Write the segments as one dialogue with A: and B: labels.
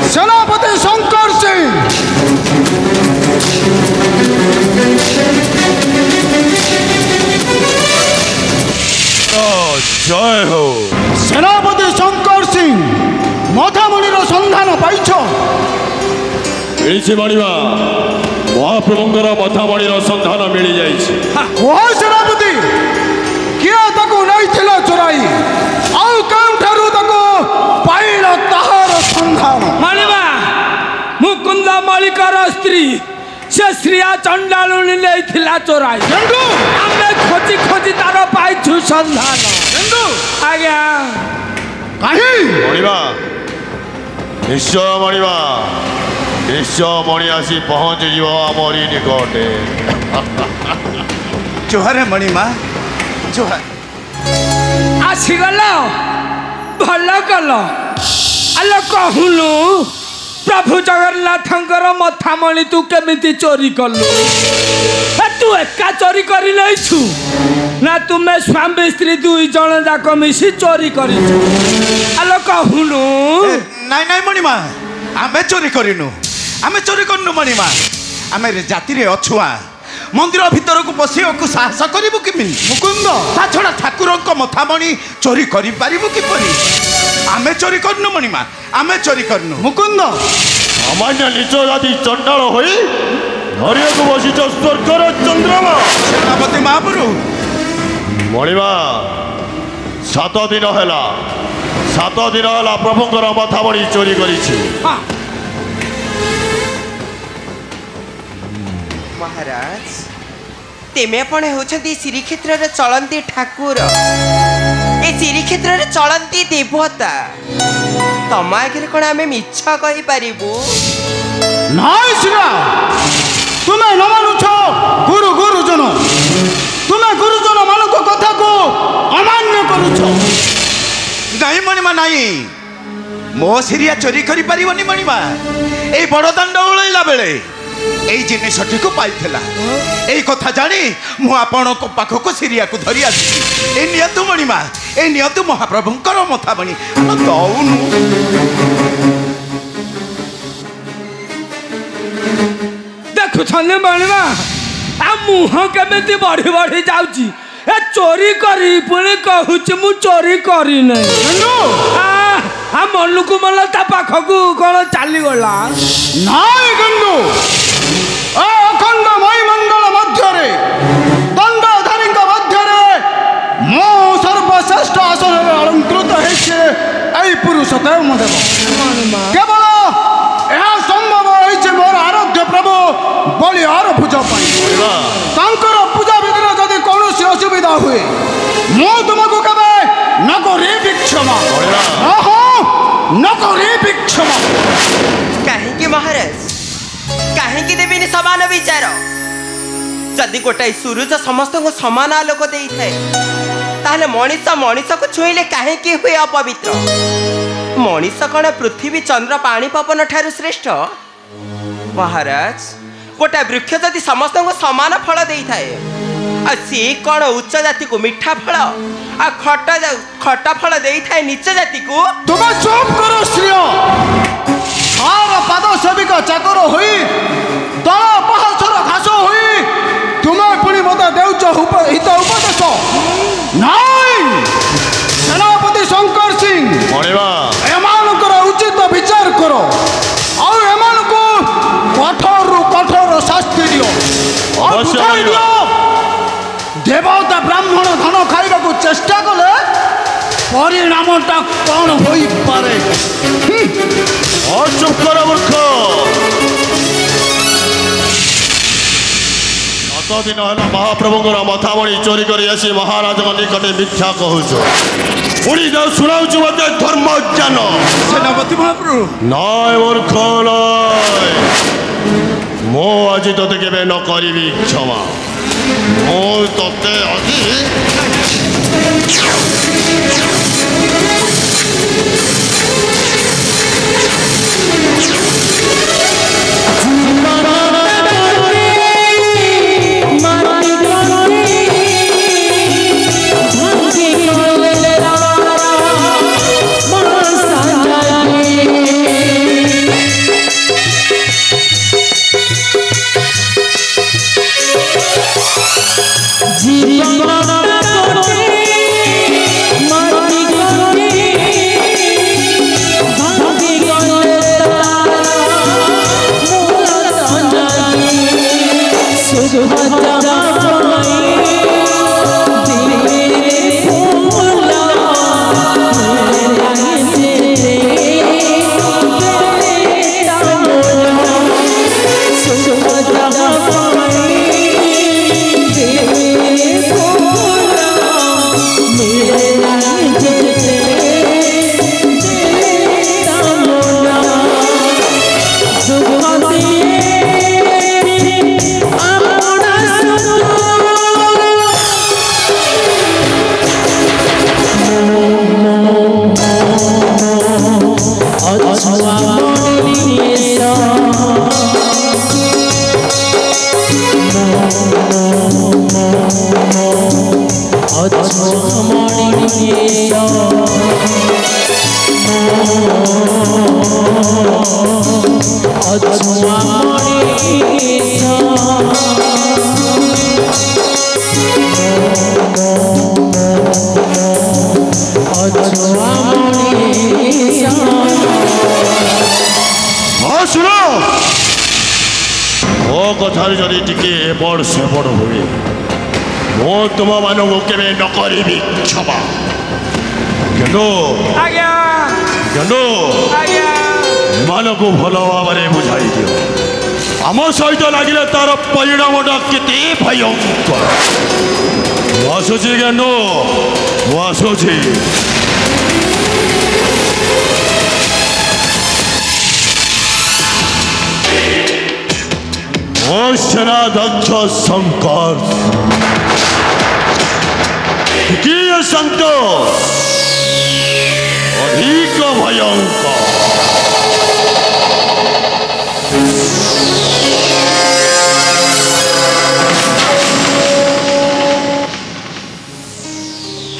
A: सेनापति शंकर सिंह।
B: जय हो।
A: सेनापति शंकर सिंह मथामणि सन्धान पाइछ?
B: मणिमा महाप्रभुंर मथामणि सन्धान मिली जाइए।
A: कह सेनापति किए ताकू नहीं चोराई आउ केउठारु ताकू पाइल ताहार सन्धान?
C: मणिमा मुकुंद मलिकर स्त्री से श्रिया चंडालु नहीं चोराई। आमे खोजी खोजी तार पाइछु सन्धान। आज्ञा
A: कहीं
B: मणिमा निश्चय मणिमा निश्चय मणि आसी पहुँच जामरी निकटे।
D: जोहार मणिमा जोहार।
C: आसीगल भल कल आलो कहूनु प्रभु जगन्नाथंकर मथामणि तू केमिति चोरी कलु? तू एका चोरी करी लइछु ना तुमे स्वामी स्त्री दुई जन जाक मिसी चोरी करिछु? आलो कहूनु।
D: नाई नाई मणिमा आमे चोरी करिनु आमे चोरी करनु मणिमा। आमे जाति रे अछुआ मंदिर भीतर को पशिया को साहस करिबु किमि? मुकुंद ता छडा ठाकुर को मथामणि चोरी करि पारिबु किपरि? आमे चोरी करनु मणिमा आमे चोरी करनु।
A: मुकुंद
B: सामान्य नीच जाति चंडाल होई धरिया को बसी स्वर्गर चंद्रमा।
D: सेनापति महाप्रभु
B: मणिमा 7 दिन है प्रभुंर मथामणि चोरी करिछि।
E: महाराज तेमे पण होछंती श्रीक्षेत्र रे चलंती ठाकुर ए श्रीक्षेत्र रे चलंती देवता तम आगे कोन आमे मिछ कहि परिबु?
A: नाई सिरा तुमे न मानुछ गुरुजन तुमे गुरुजन मानक कथा को अमान्य करूछ।
D: नहीं मणिमा नहीं मो सिरिया चोरी करि परिबनी मणिमा। ए बड़ दंड उलैला बेले एई जिनिसटी को पाइथिला एई कथा जानी मु आपण को पाख को सिरिया को धरि आछि। ए नियतु मणिमा ए नियतु महाप्रभुंकर मथामणि दउनु।
C: देखु छने मणिमा आ मुह केमिति बढ़ी बढ़ी जाउची। ए चोरी करी पुणी कहूची मु चोरी करी नहीं। आ मनु को मन ता पाख को कोन चाली गला?
A: नाई गंडू अखंड महीमंडल मध्य दंडधारी मध्य मो सर्वश्रेष्ठ आसन अलंकृत है पुरुषोत्तम देव। केवल यह संभव है मोर आराध्य प्रभु बलिहार पूजा पूजा विधि जदि कौन असुविधा हुए मु तुमको कहे न करी क्षमा न करी क्षमा।
E: कहीं महाराज कहीं देवी समान विचार जदि गोटाए सूरज समस्त को समान आलोक दे ताहले मनीष मनीष को छुईले कहीं हुए अपवित्र? मनीष कण पृथ्वी चंद्र पानी पवन ठारू श्रेष्ठ? महाराज गोटा वृक्ष जदि समस्त को समान फल दे था सी कौन उच्च जाति को मीठा फल आ खटा फल दे था नीच जाति को?
A: तुम चुप करो श्री ତାର ପାଦ ସେବିକ ଚାକର ହୋଇ ତଳ ପାହାଚର ଘାସ ହୋଇ ତୁମେ ପୁଣି ମୋତେ ଦେଉଛ ହିତ ଉପଦେଶ? ନାଇଁ, ସେନାପତି ଶଙ୍କର ସିଂ, ଏମାନଙ୍କର ଉଚିତ ବିଚାର କର ଆଉ ଏମାନଙ୍କୁ କଠୋରରୁ କଠୋର ଶାସ୍ତି ଦିଅ। ବୁଝାଇ ଦିଅ, ଦେବତା ବ୍ରାହ୍ମଣ ଧନ ଖାଇବାକୁ ଚେଷ୍ଟା କଲେ ପରିଣାମଟା କ'ଣ ହୋଇପାରେ?
B: ଚୁପ୍ କର ମୂର୍ଖ। 7 ଦିନ ହେଲା ମହାପ୍ରଭୁଙ୍କର ମଥାମଣି ଚୋରି କରି ଆସି ମହାରାଜଙ୍କ ନିକଟରେ ମିଥ୍ୟା କହୁଛ। ପୁଣି ଶୁଣାଉଛୁ ମୋତେ ଧର୍ମ ଜ୍ଞାନ।
A: ସେନାପତି ମହାପ୍ରଭୁ,
B: ନାଇଁ ମୂର୍ଖ ନାଇଁ, ମୁଁ ଆଜି ତତେ କେବେ ନ କରିବି କ୍ଷମା। ମୁଁ ତତେ ଆଜି କଥାରେ ଯଦି ଟିକେ ଏପଟ ସେପଟ ହୁଏ ମୁଁ ତୁମମାନଙ୍କୁ କେବେ ନ କରିବି କ୍ଷମା। କିନ୍ତୁ ଏମାନଙ୍କୁ ଭଲ ଭାବରେ ବୁଝାଇ ଦିଅ, ଆମ ସହିତ ଲାଗିଲେ ତାର ପରିଣାମଟା କେତେ ଭୟଙ୍କର। ମୁଁ ଆସୁଛି ଗେଣ୍ଡୁ, ମୁଁ ଆସୁଛି। सेनाध्यक्ष शंकर किए संतोष अधिक भयंकर।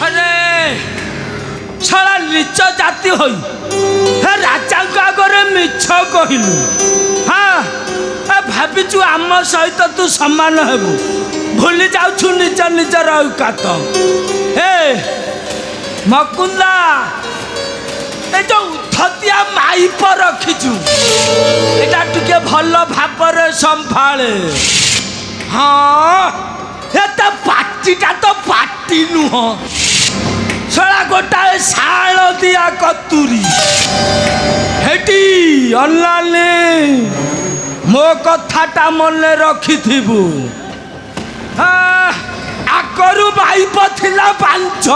C: अरे सारा नीच जाति होई हे राजा आगे मिछ कहलु। हाँ, भाविचु आम सहित तू समान हेबु, भूली जाऊछु निज निजर औकात। ए मकुंदा, ए जो उथतिया माइप रखिछु एटा टिके भल भाବରେ संभाळे। हाँ, एता पाटीटा तो पाटी नुह, सळा गोटाए शाळ दिया कतुरी हेटी अल्लाले मो कथाटा मने रखिथिबु। आगरू बाइप थिला बांझ,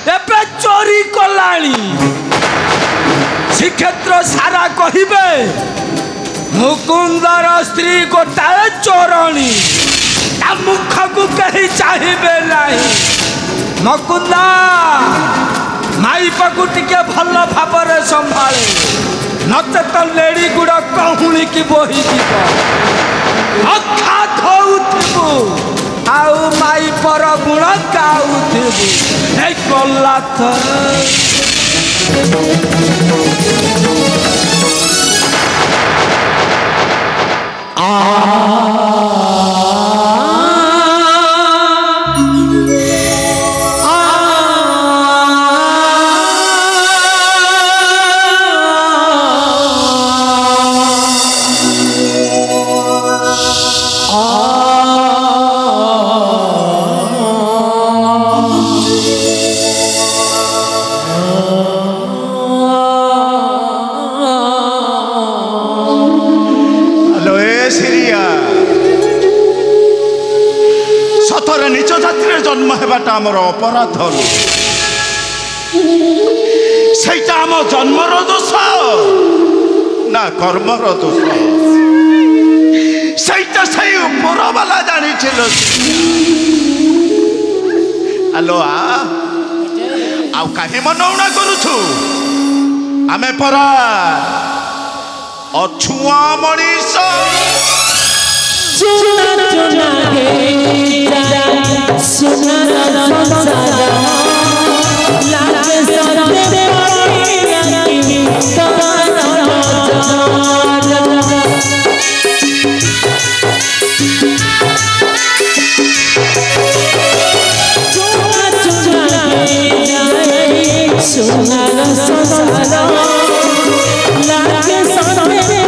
C: एबे चोरी कलाणी। श्रीक्षेत्र सारा कहिबे मुकुंदर स्त्री गोटाए चोरणी, ता मुख को कही चाहिबे नाही। मुकुंदा माइप को टिके भल भाବରେ संभाळे, नचेत लेडी गुड़ कहूणी की बोही जीव अखा धोउथिबु आउ माई पर गुण गाउथिबु। ए गला
D: जन्म हेबाटा आमर अपराध सेटा आम जन्मर दोष ना कर्मर दोष सेटा से ऊपर वाला जानी आलो आ कहीं मनौना करुछु आमे परा अछुआ मनीष
F: चुना चुना के सुना संसार लागे सरदे पड़ी सुना संसार लागे सरदे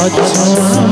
F: अच्छा